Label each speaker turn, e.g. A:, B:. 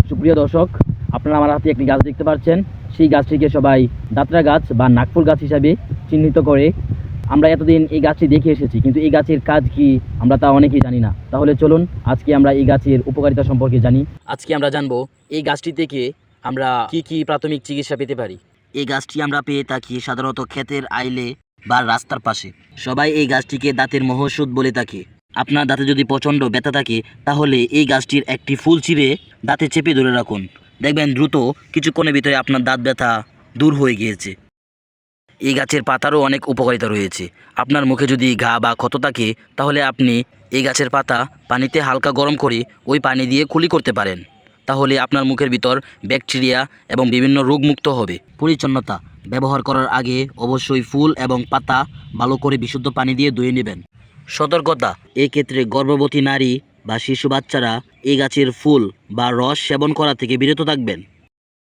A: সুপ্রিয় দর্শক, আপনারা আমার হাতে একটি গাছ দেখতে পাচ্ছেন। সেই গাছটিকে সবাই দাঁতরা গাছ বা নাকফুল গাছ হিসাবে চিহ্নিত করে। আমরা এতদিন এই গাছটি দেখে এসেছি, কিন্তু এই গাছের কাজ কি আমরা তা অনেকেই জানি না। তাহলে চলুন আজকে আমরা এই গাছের উপকারিতা সম্পর্কে জানি। আজকে আমরা জানবো এই গাছটি থেকে আমরা কি কি প্রাথমিক চিকিৎসা পেতে পারি।
B: এই গাছটি আমরা পেয়ে থাকি সাধারণত ক্ষেতের আইলে বা রাস্তার পাশে। সবাই এই গাছটিকে দাঁতের মহৌষধ বলে থাকে। আপনার দাঁতে যদি প্রচণ্ড ব্যথা থাকে তাহলে এই গাছটির একটি ফুল ছিঁড়ে দাঁতে চেপে ধরে রাখুন, দেখবেন দ্রুত কিছুক্ষণের ভিতরে আপনার দাঁত ব্যথা দূর হয়ে গিয়েছে। এই গাছের পাতারও অনেক উপকারিতা রয়েছে। আপনার মুখে যদি ঘা বা ক্ষত থাকে তাহলে আপনি এই গাছের পাতা পানিতে হালকা গরম করে ওই পানি দিয়ে কুলি করতে পারেন। তাহলে আপনার মুখের ভিতর ব্যাকটেরিয়া এবং বিভিন্ন রোগমুক্ত হবে। পরিচ্ছন্নতা: ব্যবহার করার আগে অবশ্যই ফুল এবং পাতা ভালো করে বিশুদ্ধ পানি দিয়ে ধুয়ে নেবেন। সতর্কতা: এই ক্ষেত্রে গর্ভবতী নারী বা শিশু বাচ্চারা এই গাছের ফুল বা রস সেবন করা থেকে বিরত থাকবেন।